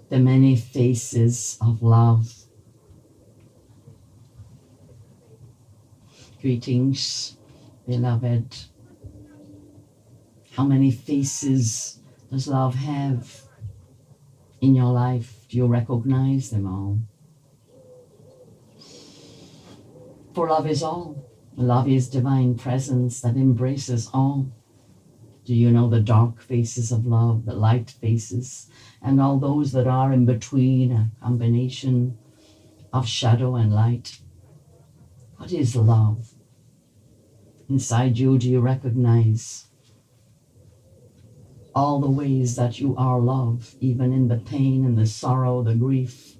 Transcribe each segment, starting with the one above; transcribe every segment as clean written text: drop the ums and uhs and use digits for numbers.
The many faces of love. Greetings, beloved. How many faces does love have in your life? Do you recognize them all? For love is all. Love is divine presence that embraces all. Do you know the dark faces of love, the light faces, and all those that are in between, a combination of shadow and light? What is love? Inside you, do you recognize all the ways that you are love, even in the pain and the sorrow, the grief,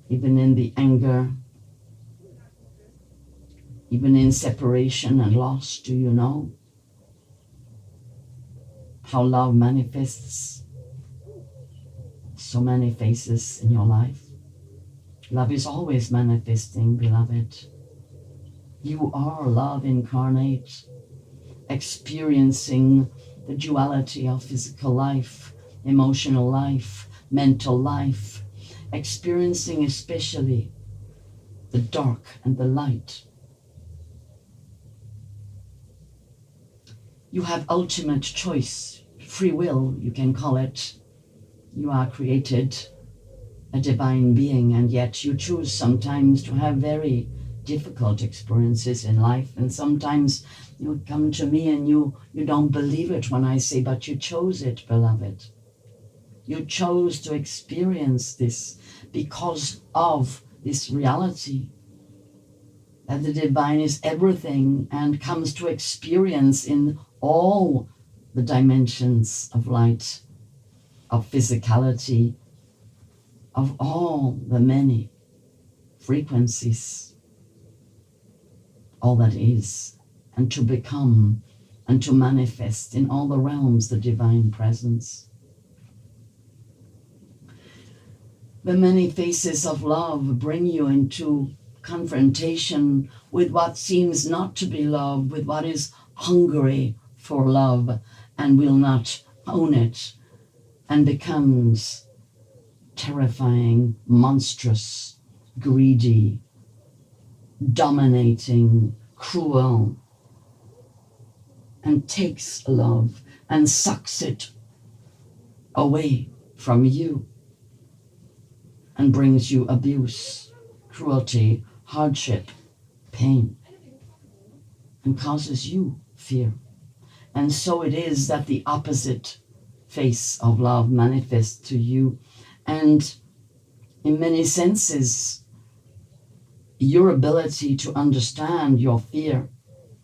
even in the anger, even in separation and loss? Do you know how love manifests so many faces in your life? Love is always manifesting, beloved. You are love incarnate, experiencing the duality of physical life, emotional life, mental life, experiencing especially the dark and the light. You have ultimate choice, free will, you can call it. You are created a divine being, and yet you choose sometimes to have very difficult experiences in life. And sometimes you come to me and you don't believe it when I say, but you chose it, beloved. You chose to experience this because of this reality that the divine is everything and comes to experience in all the dimensions of light, of physicality, of all the many frequencies, all that is, and to become and to manifest in all the realms the divine presence. The many faces of love bring you into confrontation with what seems not to be love, with what is hungry for love and will not own it, and becomes terrifying, monstrous, greedy, dominating, cruel, and takes love and sucks it away from you and brings you abuse, cruelty, hardship, pain, and causes you fear. And so it is that the opposite face of love manifests to you. And in many senses, your ability to understand your fear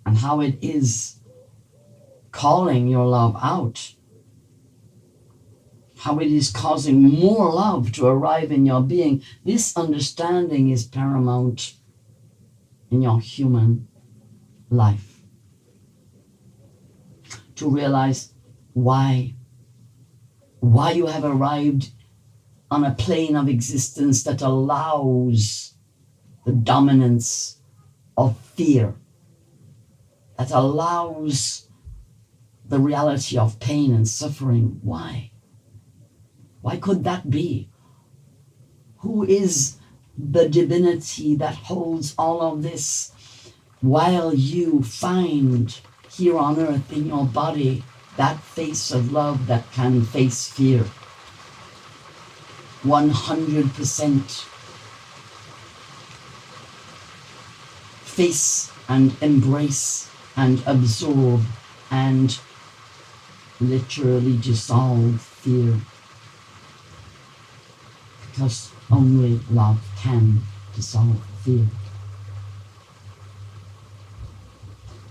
and how it is calling your love out, how it is causing more love to arrive in your being, this understanding is paramount in your human life. To realize why you have arrived on a plane of existence that allows the dominance of fear, that allows the reality of pain and suffering. Why? Why could that be? Who is the divinity that holds all of this while you find here on earth in your body that face of love that can face fear 100%? Face and embrace and absorb and literally dissolve fear, because only love can dissolve fear.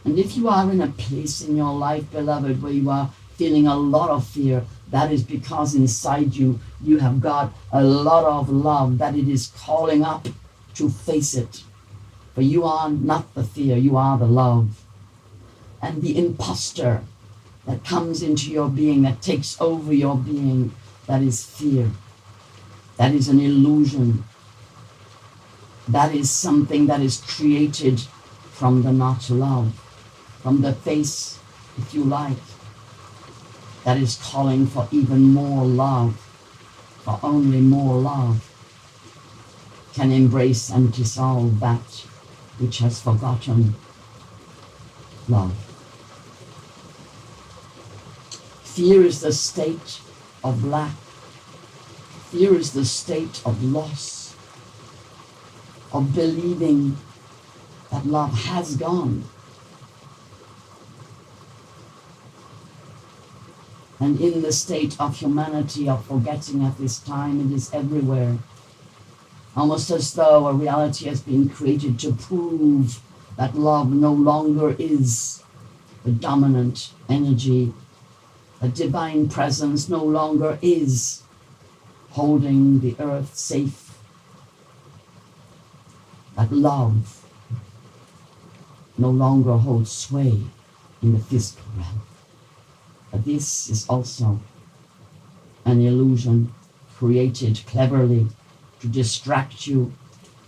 And if you are in a place in your life, beloved, where you are feeling a lot of fear, that is because inside you have got a lot of love that it is calling up to face it. For you are not the fear, you are the love. And the imposter that comes into your being, that takes over your being, that is fear. That is an illusion. That is something that is created from the not love, from the face, if you like, that is calling for even more love, for only more love, can embrace and dissolve that which has forgotten love. Fear is the state of lack. Fear is the state of loss, of believing that love has gone. And in the state of humanity of forgetting at this time, it is everywhere. Almost as though a reality has been created to prove that love no longer is the dominant energy. A divine presence no longer is holding the earth safe. That love no longer holds sway in the physical realm. But this is also an illusion created cleverly to distract you,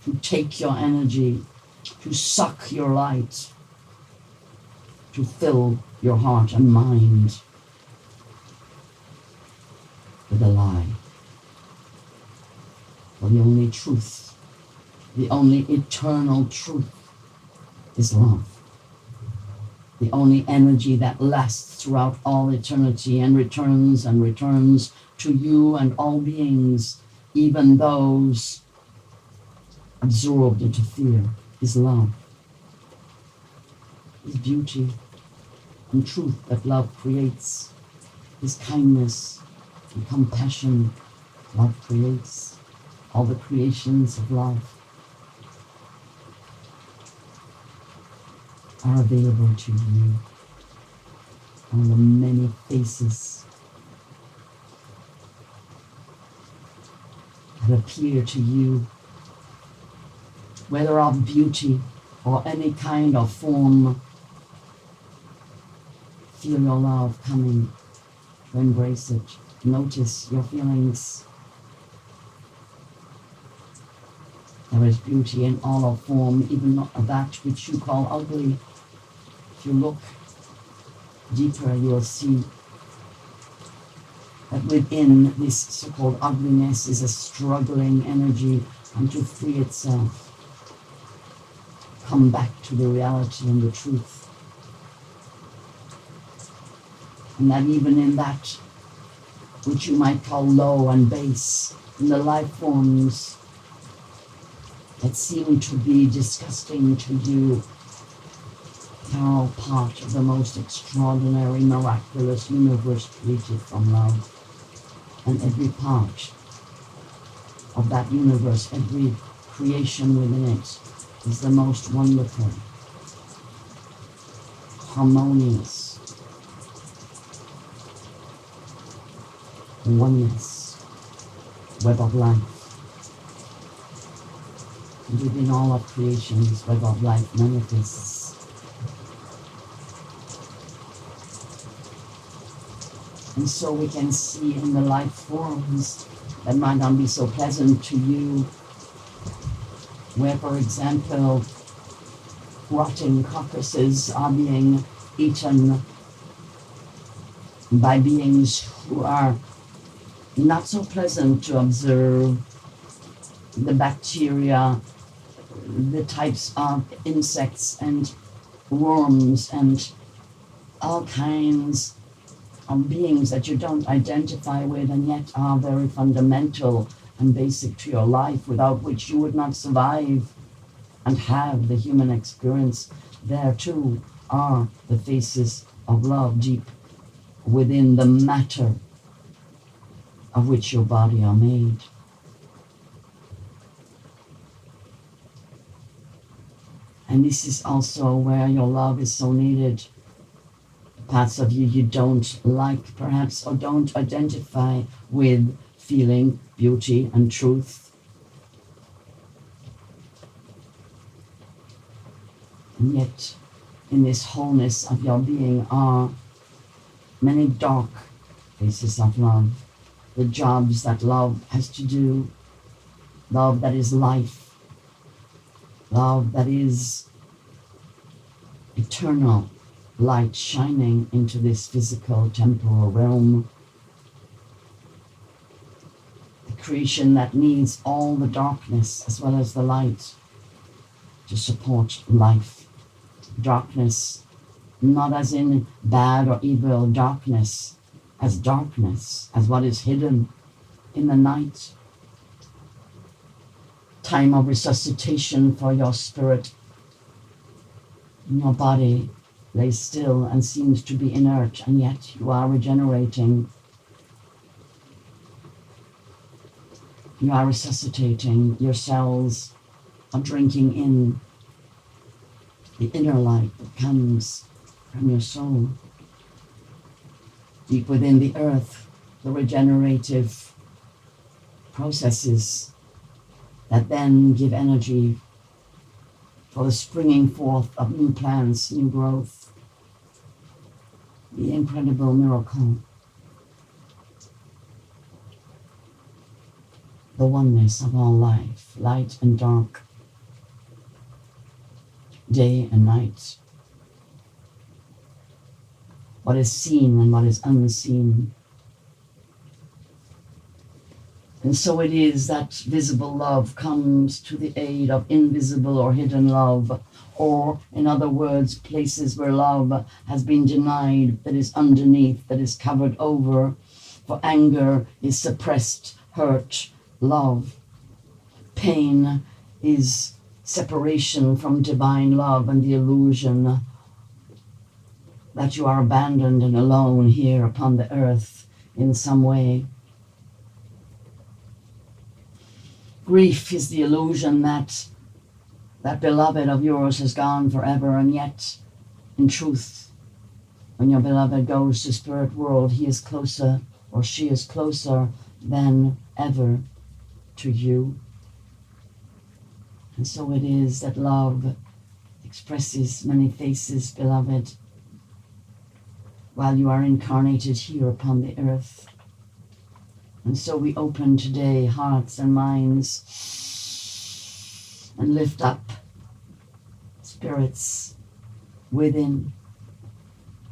to take your energy, to suck your light, to fill your heart and mind with a lie. For the only truth, the only eternal truth is love. The only energy that lasts throughout all eternity and returns to you and all beings, even those absorbed into fear, is love, is beauty and truth that love creates, is kindness and compassion love creates, all the creations of love are available to you on the many faces that appear to you, whether of beauty or any kind of form. Feel your love coming to embrace it. Notice your feelings. There is beauty in all of form, even that which you call ugly. If you look deeper, you will see that within this so-called ugliness is a struggling energy, and to free itself, come back to the reality and the truth. And that even in that which you might call low and base, in the life forms that seem to be disgusting to you, are all part of the most extraordinary, miraculous universe created from love. And every part of that universe, every creation within it, is the most wonderful, harmonious oneness, web of life. And within all of creation, this web of life manifests. And so we can see in the life forms that might not be so pleasant to you, where, for example, rotting carcasses are being eaten by beings who are not so pleasant to observe. The bacteria, the types of insects and worms and all kinds of beings that you don't identify with and yet are very fundamental and basic to your life, without which you would not survive and have the human experience. There too are the faces of love deep within the matter of which your body are made. And this is also where your love is so needed. Parts of you don't like, perhaps, or don't identify with feeling beauty and truth. And yet, in this wholeness of your being are many dark faces of love. The jobs that love has to do, love that is life, love that is eternal, light shining into this physical temporal realm. The creation that needs all the darkness as well as the light to support life. Darkness, not as in bad or evil, darkness, as what is hidden in the night. Time of resuscitation for your spirit. Your body lays still and seems to be inert, and yet you are regenerating. You are resuscitating. Your cells are drinking in the inner light that comes from your soul. Deep within the earth, the regenerative processes that then give energy for the springing forth of new plants, new growth. The incredible miracle. The oneness of all life, light and dark, day and night. What is seen and what is unseen. And so it is that visible love comes to the aid of invisible or hidden love, or in other words, places where love has been denied, that is underneath, that is covered over. For anger is suppressed, hurt, love. Pain is separation from divine love and the illusion that you are abandoned and alone here upon the earth in some way. Grief is the illusion that that beloved of yours has gone forever, and yet, in truth, when your beloved goes to spirit world, he is closer, or she is closer than ever to you. And so it is that love expresses many faces, beloved, while you are incarnated here upon the earth. And so we open today hearts and minds and lift up spirits within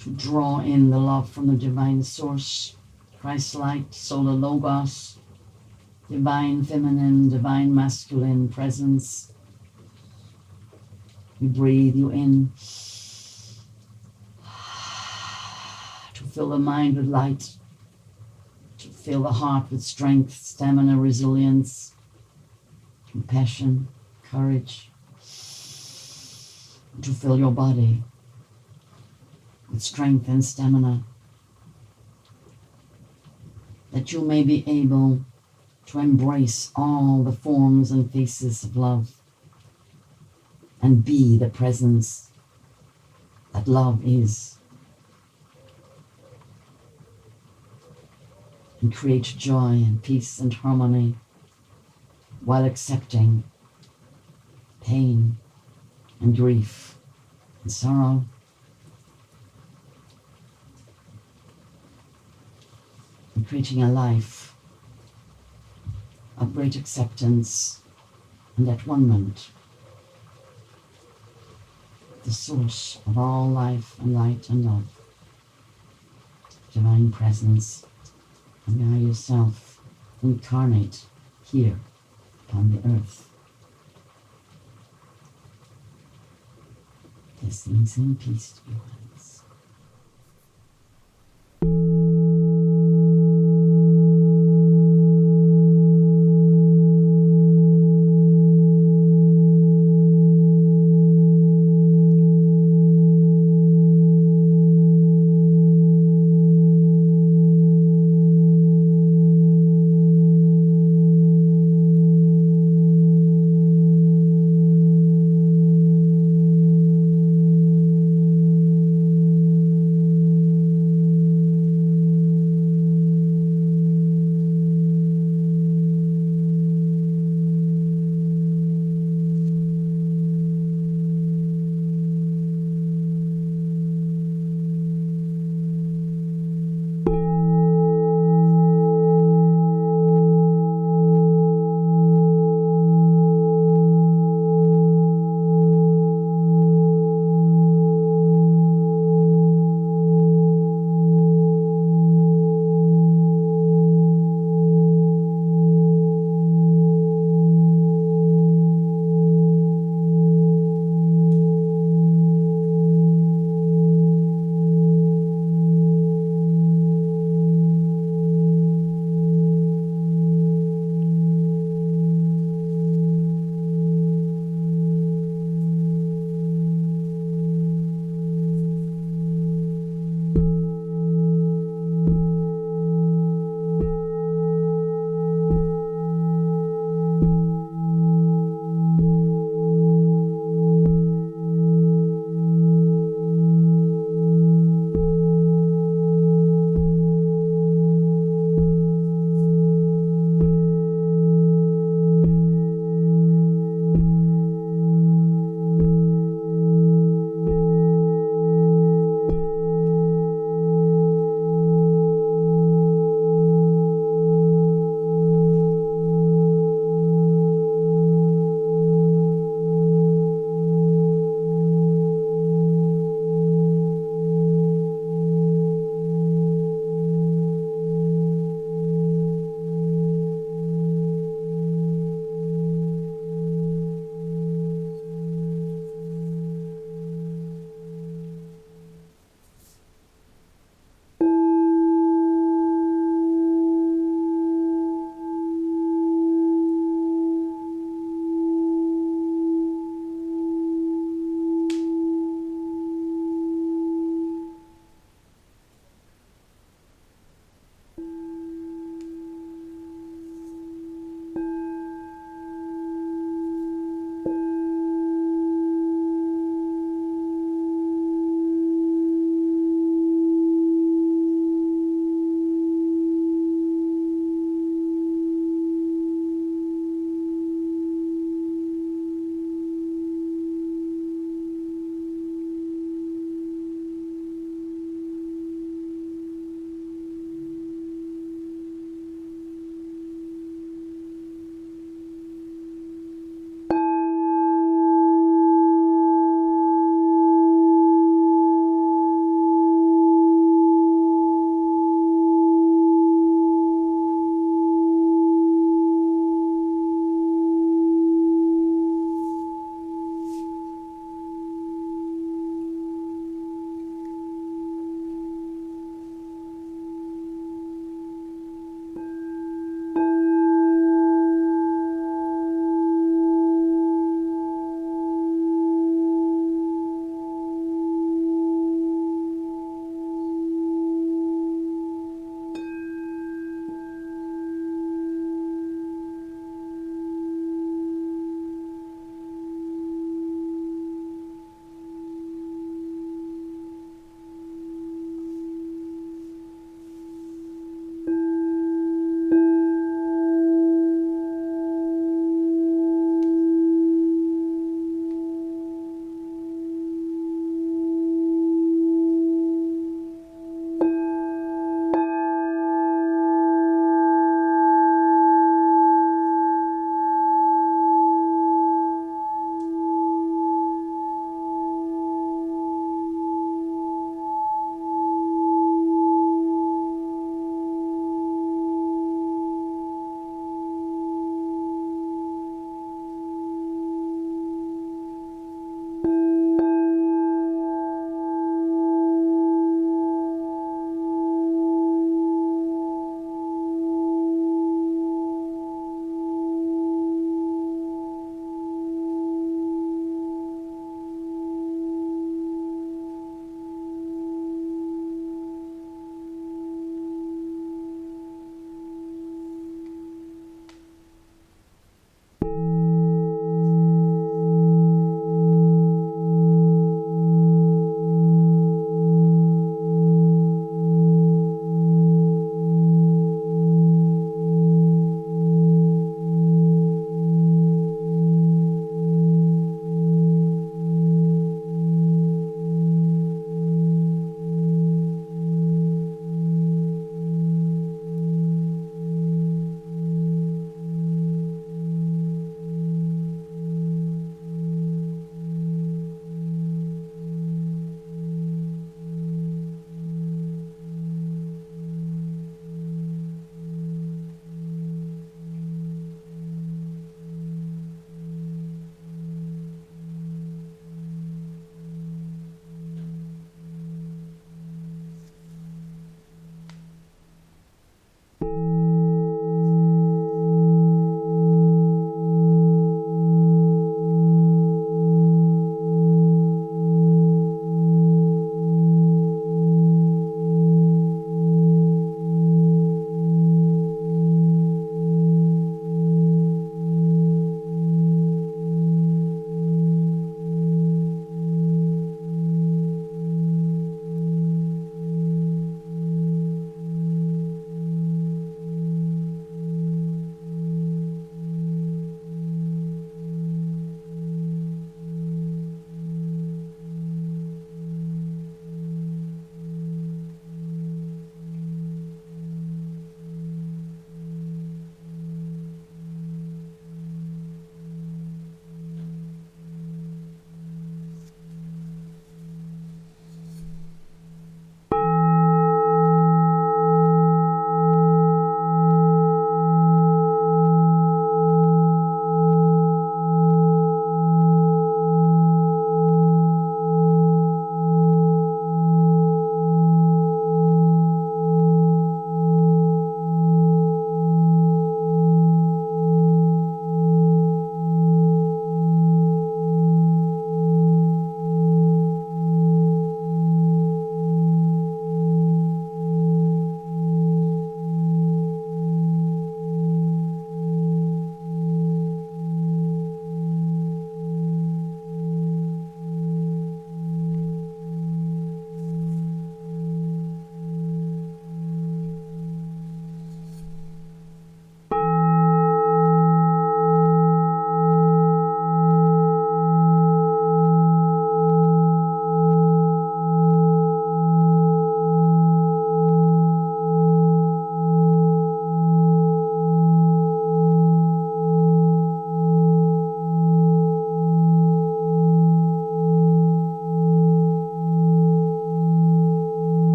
to draw in the love from the divine source, Christ light, solar logos, divine feminine, divine masculine presence. We breathe you in to fill the mind with light, to fill the heart with strength, stamina, resilience, compassion, courage, to fill your body with strength and stamina, that you may be able to embrace all the forms and faces of love and be the presence that love is, and create joy and peace and harmony while accepting pain and grief and sorrow. And creating a life of great acceptance and at one moment the source of all life and light and love, divine presence, and now yourself incarnate here upon the earth. Blessings and peace to you.